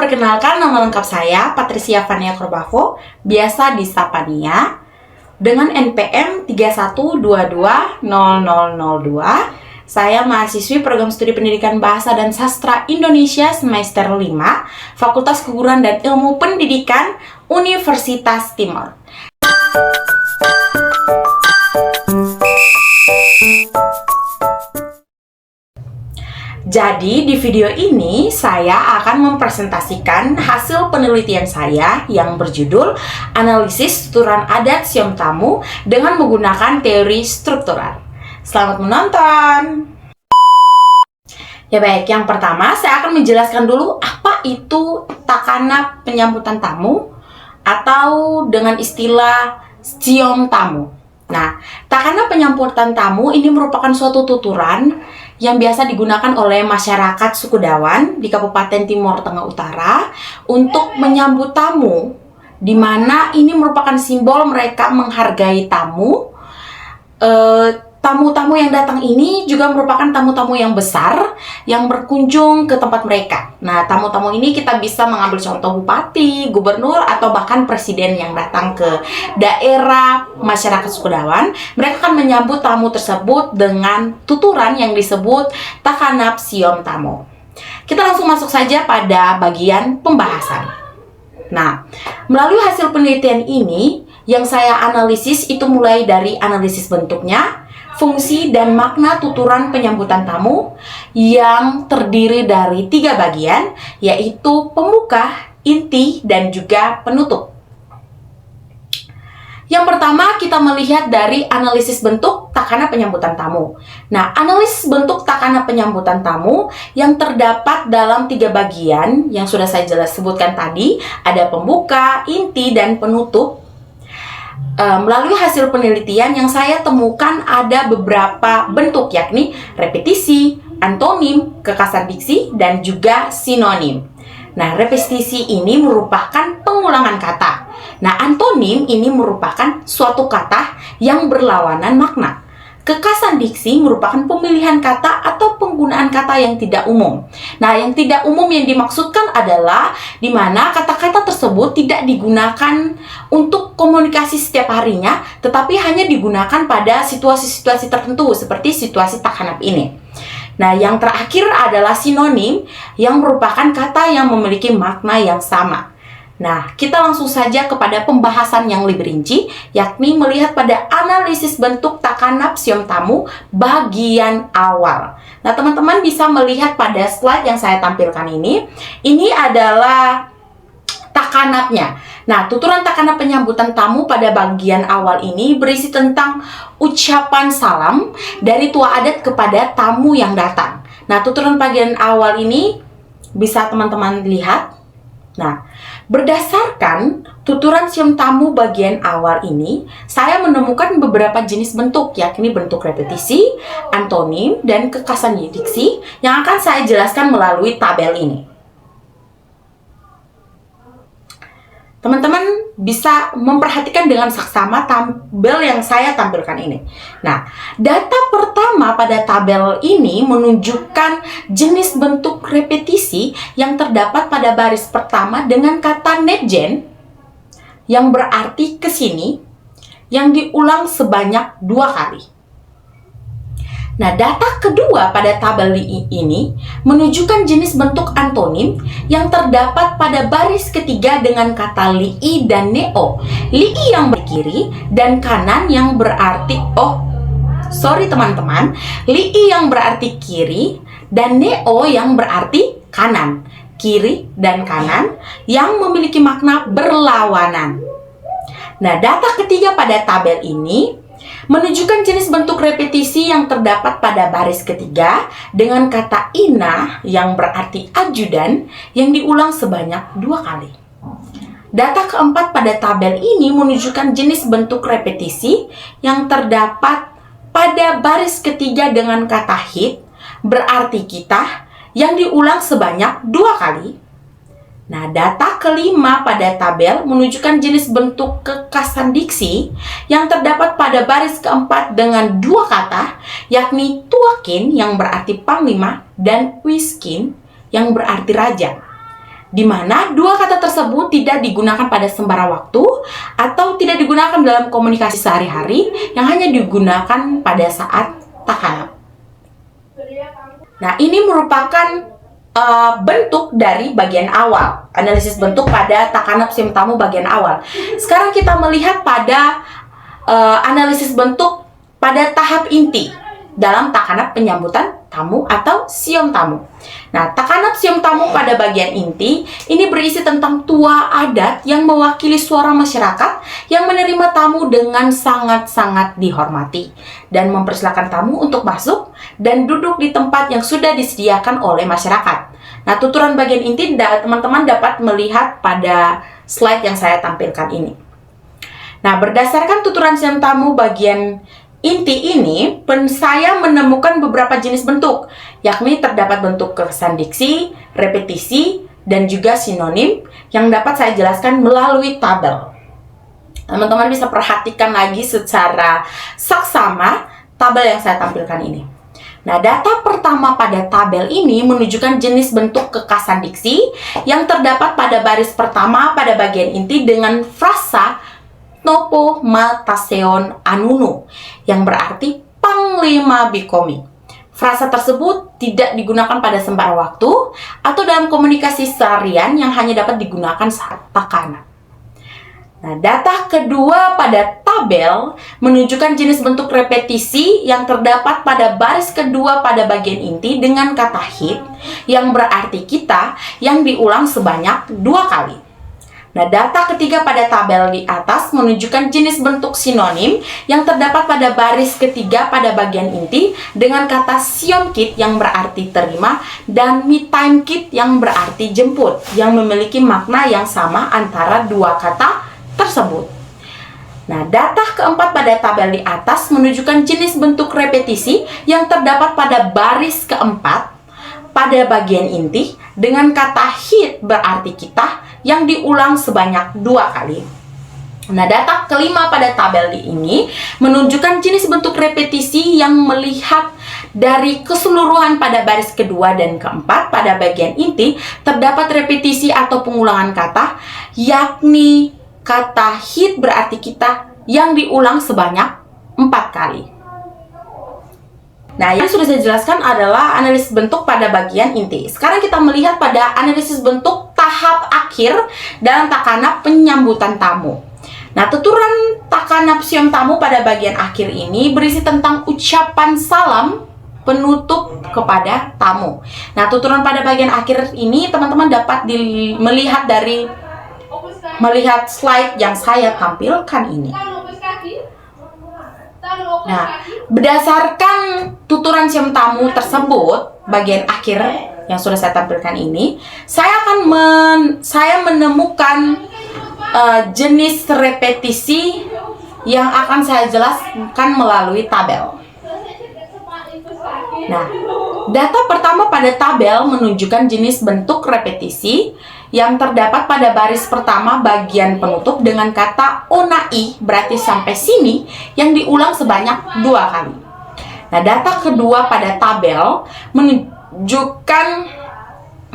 perkenalkan nama lengkap saya Patricia Vania Corbavo, biasa disapa Nia, dengan NPM 31220002. Saya mahasiswi program studi pendidikan bahasa dan sastra Indonesia semester 5, Fakultas Keguruan dan Ilmu Pendidikan Universitas Timor. Jadi di video ini saya akan mempresentasikan hasil penelitian saya yang berjudul Analisis Tuturan Adat Siom Tamu dengan menggunakan teori struktural. Selamat menonton! Ya baik, yang pertama saya akan menjelaskan dulu apa itu takana penyambutan tamu atau dengan istilah Siom Tamu. Nah, takana penyambutan tamu ini merupakan suatu tuturan yang biasa digunakan oleh masyarakat suku Dawan di Kabupaten Timor Tengah Utara untuk menyambut tamu, di mana ini merupakan simbol mereka menghargai tamu. Tamu-tamu yang datang ini juga merupakan tamu-tamu yang besar yang berkunjung ke tempat mereka. Nah, tamu-tamu ini kita bisa mengambil contoh bupati, gubernur, atau bahkan presiden yang datang ke daerah masyarakat suku Dawan. Mereka akan menyambut tamu tersebut dengan tuturan yang disebut takanap siom tamu. Kita langsung masuk saja pada bagian pembahasan. Nah, melalui hasil penelitian ini, yang saya analisis itu mulai dari analisis bentuknya, fungsi dan makna tuturan penyambutan tamu yang terdiri dari 3 bagian, yaitu pembuka, inti, dan juga penutup. Yang pertama, kita melihat dari analisis bentuk takana penyambutan tamu. Nah, analisis bentuk takana penyambutan tamu yang terdapat dalam 3 bagian yang sudah saya sebutkan tadi, ada pembuka, inti, dan penutup. Melalui hasil penelitian yang saya temukan ada beberapa bentuk, yakni repetisi, antonim, kekasan diksi, dan juga sinonim. Nah, repetisi ini merupakan pengulangan kata. Nah, antonim ini merupakan suatu kata yang berlawanan makna. Kekasan diksi merupakan pemilihan kata atau penggunaan kata yang tidak umum. Nah, yang tidak umum yang dimaksudkan adalah di mana kata-kata tersebut tidak digunakan untuk komunikasi setiap harinya, tetapi hanya digunakan pada situasi-situasi tertentu seperti situasi takanap ini. Nah, yang terakhir adalah sinonim yang merupakan kata yang memiliki makna yang sama. Nah, kita langsung saja kepada pembahasan yang lebih rinci, yakni melihat pada analisis bentuk takanap siom tamu bagian awal. Nah, teman-teman bisa melihat pada slide yang saya tampilkan ini. Ini adalah takanapnya. Nah, tuturan takanap penyambutan tamu pada bagian awal ini berisi tentang ucapan salam dari tua adat kepada tamu yang datang. Nah, tuturan bagian awal ini bisa teman-teman lihat. Nah, berdasarkan tuturan siom tamu bagian awal ini, saya menemukan beberapa jenis bentuk, yakni bentuk repetisi, antonim, dan kekasan diksi yang akan saya jelaskan melalui tabel ini. Teman-teman bisa memperhatikan dengan saksama tabel yang saya tampilkan ini. Nah, data pertama pada tabel ini menunjukkan jenis bentuk repetisi yang terdapat pada baris pertama dengan kata netjen, yang berarti kesini, yang diulang sebanyak 2 kali. Nah, data kedua pada tabel ini menunjukkan jenis bentuk antonim yang terdapat pada baris ketiga dengan kata li'i dan neo. Li'i yang berkiri dan kanan yang berarti teman-teman. Li'i yang berarti kiri dan neo yang berarti kanan. Kiri dan kanan yang memiliki makna berlawanan. Nah, data ketiga pada tabel ini menunjukkan jenis bentuk repetisi yang terdapat pada baris ketiga dengan kata ina yang berarti ajudan yang diulang sebanyak 2 kali. Data keempat pada tabel ini menunjukkan jenis bentuk repetisi yang terdapat pada baris ketiga dengan kata hit berarti kita yang diulang sebanyak 2 kali. Nah, data kelima pada tabel menunjukkan jenis bentuk kekasan diksi yang terdapat pada baris keempat dengan 2 kata, yakni tuakin yang berarti panglima dan wiskin yang berarti raja. di mana dua kata tersebut tidak digunakan pada sembarang waktu atau tidak digunakan dalam komunikasi sehari-hari yang hanya digunakan pada saat takanap. Nah, ini merupakan bentuk dari bagian awal, analisis bentuk pada takanap siom tamu bagian awal. Sekarang kita melihat pada analisis bentuk pada tahap inti dalam takanap penyambutan tamu atau siom tamu. Nah, takanap siom tamu pada bagian inti ini berisi tentang tua adat yang mewakili suara masyarakat yang menerima tamu dengan sangat-sangat dihormati dan mempersilahkan tamu untuk masuk dan duduk di tempat yang sudah disediakan oleh masyarakat. Nah, tuturan bagian inti teman-teman dapat melihat pada slide yang saya tampilkan ini. Nah, berdasarkan tuturan siom tamu bagian inti ini, saya menemukan beberapa jenis bentuk, yakni terdapat bentuk kesan diksi, repetisi, dan juga sinonim yang dapat saya jelaskan melalui tabel. Teman-teman bisa perhatikan lagi secara saksama tabel yang saya tampilkan ini. Nah, data pertama pada tabel ini menunjukkan jenis bentuk kekasan diksi yang terdapat pada baris pertama pada bagian inti dengan frasa Nopo Mataseon Anunu yang berarti Panglima Bikomi. Frasa tersebut tidak digunakan pada sembarang waktu atau dalam komunikasi seharian yang hanya dapat digunakan saat takanap. Nah, data kedua pada tabel menunjukkan jenis bentuk repetisi yang terdapat pada baris kedua pada bagian inti dengan kata hit yang berarti kita yang diulang sebanyak 2 kali. Nah, data ketiga pada tabel di atas menunjukkan jenis bentuk sinonim yang terdapat pada baris ketiga pada bagian inti dengan kata siomkit yang berarti terima dan mitimekit yang berarti jemput yang memiliki makna yang sama antara dua kata tersebut. Nah, data keempat pada tabel di atas menunjukkan jenis bentuk repetisi yang terdapat pada baris keempat pada bagian inti dengan kata hit berarti kita yang diulang sebanyak 2 kali. Nah, data kelima pada tabel ini menunjukkan jenis bentuk repetisi yang melihat dari keseluruhan pada baris kedua dan keempat pada bagian inti terdapat repetisi atau pengulangan kata, yakni kata hit berarti kita yang diulang sebanyak 4 kali. Nah, yang sudah saya jelaskan adalah analisis bentuk pada bagian inti. Sekarang kita melihat pada analisis bentuk tahap akhir dalam takanap penyambutan tamu. Nah, tuturan takanap siom tamu pada bagian akhir ini berisi tentang ucapan salam penutup kepada tamu. Nah, tuturan pada bagian akhir ini teman-teman dapat melihat slide yang saya tampilkan ini. Nah, berdasarkan tuturan siom tamu tersebut bagian akhir yang sudah saya tampilkan ini, saya menemukan jenis repetisi yang akan saya jelaskan melalui tabel. Nah, data pertama pada tabel menunjukkan jenis bentuk repetisi yang terdapat pada baris pertama bagian penutup dengan kata onai berarti sampai sini yang diulang sebanyak 2 kali. Nah, data kedua pada tabel menunjukkan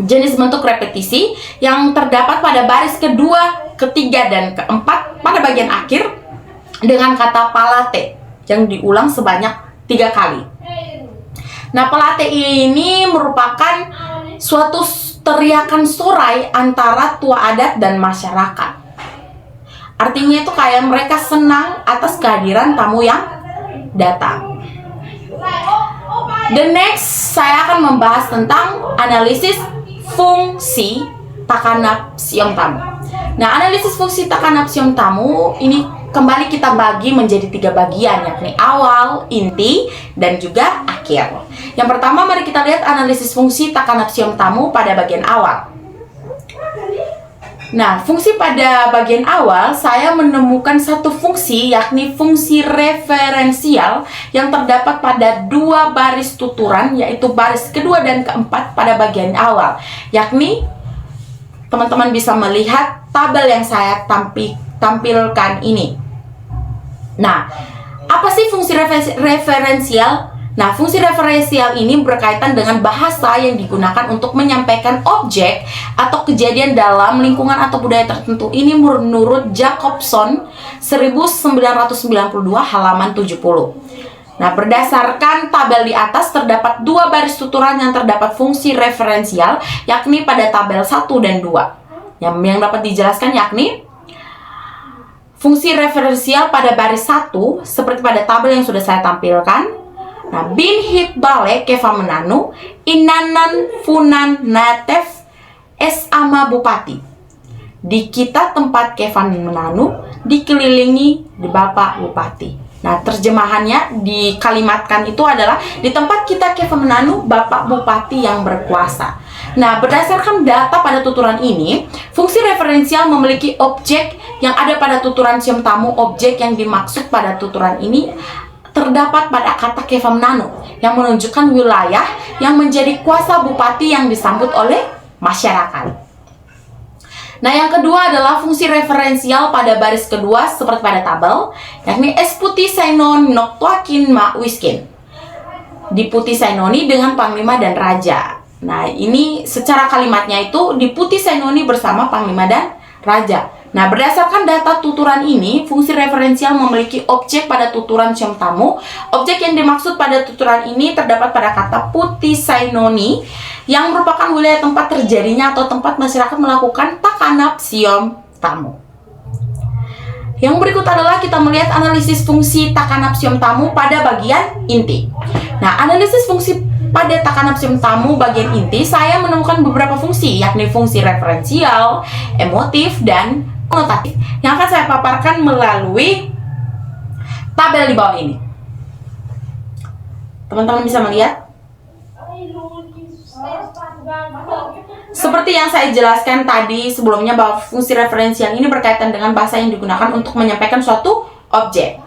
jenis bentuk repetisi yang terdapat pada baris kedua, ketiga, dan keempat pada bagian akhir dengan kata palate yang diulang sebanyak 3 kali. Nah, palate ini merupakan suatu teriakan sorai antara tua adat dan masyarakat. Artinya itu kayak mereka senang atas kehadiran tamu yang datang. The next, saya akan membahas tentang analisis fungsi takanap siom tamu. Nah, analisis fungsi takanap siom tamu ini kembali kita bagi menjadi 3 bagian, yakni awal, inti, dan juga akhir. Yang pertama, mari kita lihat analisis fungsi takanap siom tamu pada bagian awal. Nah, fungsi pada bagian awal, saya menemukan satu fungsi, yakni fungsi referensial yang terdapat pada 2 baris tuturan, yaitu baris kedua dan keempat pada bagian awal. Yakni, teman-teman bisa melihat tabel yang saya tampilkan ini. Nah, apa sih fungsi referensial? Nah, fungsi referensial ini berkaitan dengan bahasa yang digunakan untuk menyampaikan objek atau kejadian dalam lingkungan atau budaya tertentu. Ini menurut Jacobson 1992 halaman 70. Nah, berdasarkan tabel di atas terdapat dua baris tuturan yang terdapat fungsi referensial, yakni pada tabel 1 dan 2. Yang dapat dijelaskan yakni fungsi referensial pada baris 1 seperti pada tabel yang sudah saya tampilkan. Nah, bin hit bale keva menanu inanan funan natef es ama bupati. Di kita tempat Kevan menanu dikelilingi di Bapak Bupati. Nah, terjemahannya dikalimatkan itu adalah di tempat kita Kevan menanu Bapak Bupati yang berkuasa. Nah, berdasarkan data pada tuturan ini, fungsi referensial memiliki objek yang ada pada tuturan cium tamu. Objek yang dimaksud pada tuturan ini terdapat pada kata Keva menanu yang menunjukkan wilayah yang menjadi kuasa bupati yang disambut oleh masyarakat. Nah, yang kedua adalah fungsi referensial pada baris kedua seperti pada tabel, yakni esputi sainon noktuakin ma wiskin. Diputi sainoni dengan panglima dan raja. Nah, ini secara kalimatnya itu diputi sainoni bersama panglima dan raja. Nah, berdasarkan data tuturan ini, fungsi referensial memiliki objek pada tuturan cium tamu. Objek yang dimaksud pada tuturan ini terdapat pada kata puti sainoni yang merupakan wilayah tempat terjadinya atau tempat masyarakat melakukan takanap cium tamu. Yang berikut adalah kita melihat analisis fungsi takanap cium tamu pada bagian inti. Nah, analisis fungsi pada takanap cium tamu bagian inti, saya menemukan beberapa fungsi, yakni fungsi referensial, emotif, dan konotatif yang akan saya paparkan melalui tabel di bawah ini. Teman-teman bisa melihat seperti yang saya jelaskan tadi sebelumnya bahwa fungsi referensial ini berkaitan dengan bahasa yang digunakan untuk menyampaikan suatu objek.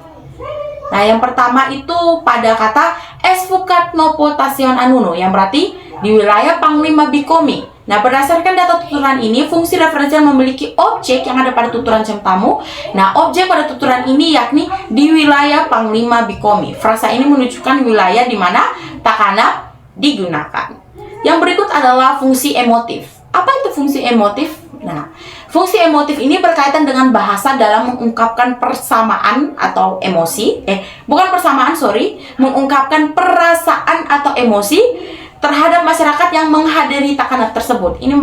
Nah, yang pertama itu pada kata esfukat no potasion anuno yang berarti di wilayah Panglima Bikomi. Nah, berdasarkan data tuturan ini, fungsi referensial memiliki objek yang ada pada tuturan cium tamu. Nah, objek pada tuturan ini yakni di wilayah Panglima Bikomi. Frasa ini menunjukkan wilayah di mana takanap digunakan. Yang berikut adalah fungsi emotif. Apa itu fungsi emotif? Nah, fungsi emotif ini berkaitan dengan bahasa dalam mengungkapkan persamaan atau emosi. Mengungkapkan perasaan atau emosi terhadap masyarakat yang menghadiri takanap tersebut. Ini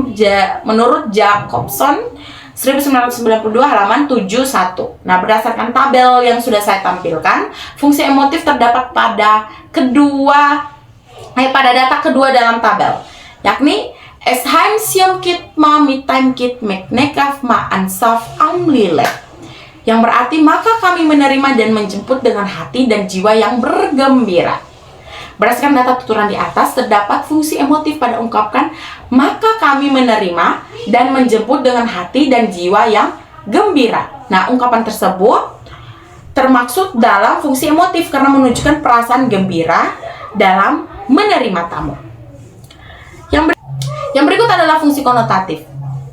menurut Jacobson 1992 halaman 71. Nah, berdasarkan tabel yang sudah saya tampilkan, fungsi emotif terdapat pada data kedua dalam tabel, yakni Esheim siam kit ma mitime kit meknekaf ma ansaf amlile, yang berarti maka kami menerima dan menjemput dengan hati dan jiwa yang bergembira. Berdasarkan data tuturan di atas, terdapat fungsi emotif pada ungkapkan maka kami menerima dan menjemput dengan hati dan jiwa yang gembira. Nah, ungkapan tersebut termaksud dalam fungsi emotif karena menunjukkan perasaan gembira dalam menerima tamu. Yang berikut adalah fungsi konotatif.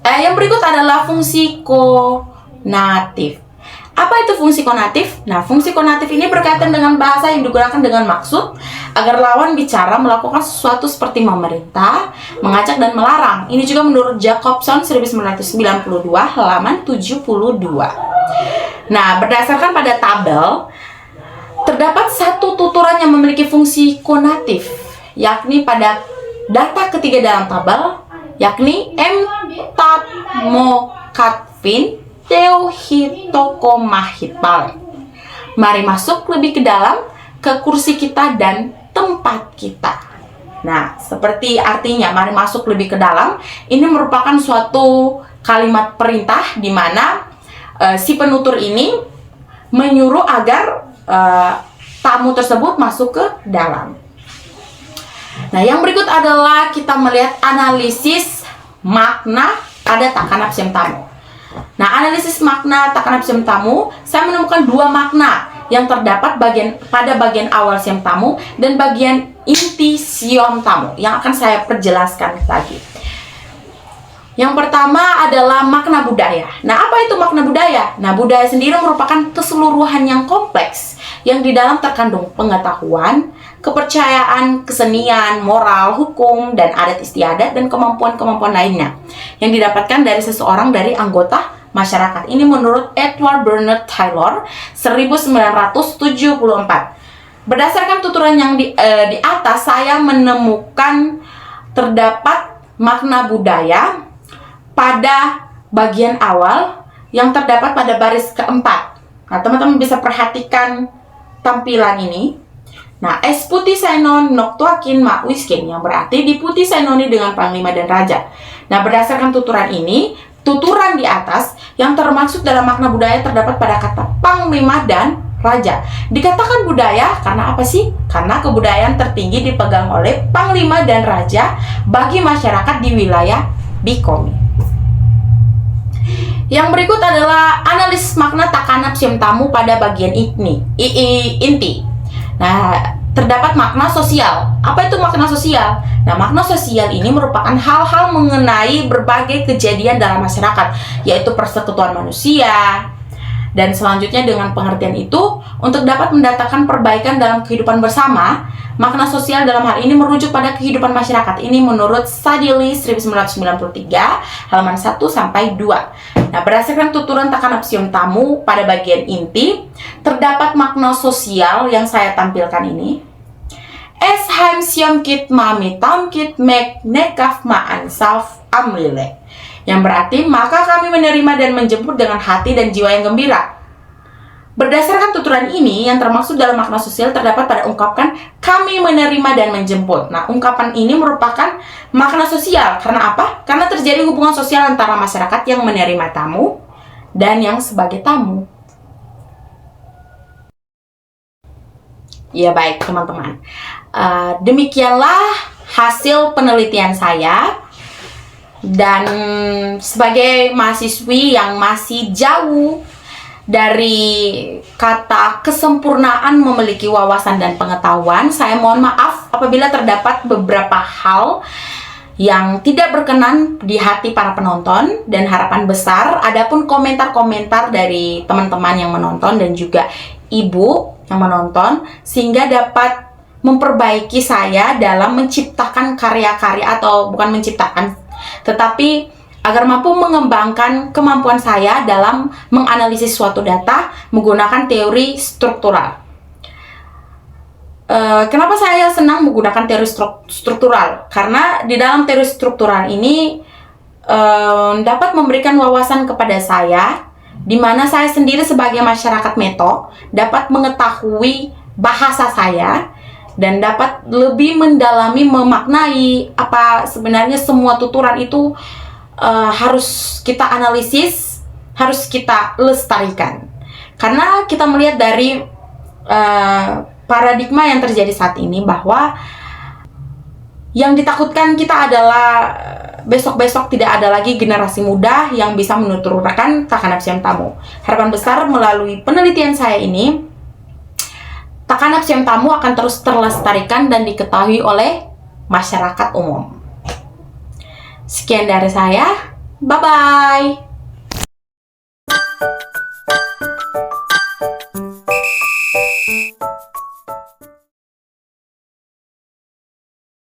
Yang berikut adalah fungsi konatif. Apa itu fungsi konatif? Nah, fungsi konatif ini berkaitan dengan bahasa yang digunakan dengan maksud agar lawan bicara melakukan sesuatu seperti memerintah, mengajak, dan melarang. Ini juga menurut Jacobson 1992 halaman 72. Nah, berdasarkan pada tabel, terdapat satu tuturan yang memiliki fungsi konatif, yakni pada data ketiga dalam tabel, yakni tat mo katvin Teuhitokomahitpale. Mari masuk lebih ke dalam, ke kursi kita dan tempat kita. Nah, seperti artinya mari masuk lebih ke dalam, ini merupakan suatu kalimat perintah di mana si penutur ini menyuruh agar tamu tersebut masuk ke dalam. Nah, yang berikut adalah kita melihat analisis makna pada takanap cium tamu. Nah, analisis makna takanap cium tamu, saya menemukan dua makna yang terdapat pada bagian awal cium tamu dan bagian inti cium tamu yang akan saya perjelaskan lagi. Yang pertama adalah makna budaya. Nah, apa itu makna budaya? Nah, budaya sendiri merupakan keseluruhan yang kompleks yang di dalam terkandung pengetahuan, kepercayaan, kesenian, moral, hukum, dan adat istiadat, dan kemampuan-kemampuan lainnya yang didapatkan dari seseorang dari anggota masyarakat. Ini menurut Edward Bernard Taylor 1974. Berdasarkan tuturan yang di atas, saya menemukan terdapat makna budaya pada bagian awal yang terdapat pada baris keempat. Nah, teman-teman bisa perhatikan tampilan ini. Nah, es putih sainon noktuakin ma wiskin, yang berarti diputi sainoni dengan panglima dan raja. Nah, berdasarkan tuturan ini, tuturan di atas yang termaksud dalam makna budaya terdapat pada kata panglima dan raja. Dikatakan budaya karena apa sih? Karena kebudayaan tertinggi dipegang oleh panglima dan raja bagi masyarakat di wilayah Bikomi. Yang berikut adalah analisis makna takana psiom tamu pada bagian inti. Nah, terdapat makna sosial. Apa itu makna sosial? Nah, makna sosial ini merupakan hal-hal mengenai berbagai kejadian dalam masyarakat, yaitu persekutuan manusia. Dan selanjutnya dengan pengertian itu, untuk dapat mendatangkan perbaikan dalam kehidupan bersama, makna sosial dalam hal ini merujuk pada kehidupan masyarakat. Ini menurut Sadili 1993, halaman 1-2. Nah, berdasarkan tuturan takana psiom tamu pada bagian inti, terdapat makna sosial yang saya tampilkan ini. Es heim siam kit mami tam kit mek nekaf maan saf amlile. Yang berarti, maka kami menerima dan menjemput dengan hati dan jiwa yang gembira. Berdasarkan tuturan ini, yang termaksud dalam makna sosial terdapat pada ungkapan kami menerima dan menjemput. Nah, ungkapan ini merupakan makna sosial. Karena apa? Karena terjadi hubungan sosial antara masyarakat yang menerima tamu dan yang sebagai tamu. Ya, baik teman-teman. Demikianlah hasil penelitian saya. Dan sebagai mahasiswi yang masih jauh dari kata kesempurnaan memiliki wawasan dan pengetahuan, saya mohon maaf apabila terdapat beberapa hal yang tidak berkenan di hati para penonton, dan harapan besar adapun komentar-komentar dari teman-teman yang menonton dan juga ibu yang menonton, sehingga dapat memperbaiki saya dalam menciptakan karya-karya, atau bukan menciptakan, tetapi agar mampu mengembangkan kemampuan saya dalam menganalisis suatu data menggunakan teori struktural. Kenapa saya senang menggunakan teori struktural? Karena di dalam teori struktural ini dapat memberikan wawasan kepada saya, di mana saya sendiri sebagai masyarakat Meto dapat mengetahui bahasa saya, dan dapat lebih mendalami memaknai apa sebenarnya semua tuturan itu harus kita analisis, harus kita lestarikan. Karena kita melihat dari paradigma yang terjadi saat ini, bahwa yang ditakutkan kita adalah besok-besok tidak ada lagi generasi muda yang bisa menuturkan takana psiom tamu. Harapan besar melalui penelitian saya ini, takana psiom tamu akan terus terlestarikan dan diketahui oleh masyarakat umum. Sekian dari saya, bye-bye.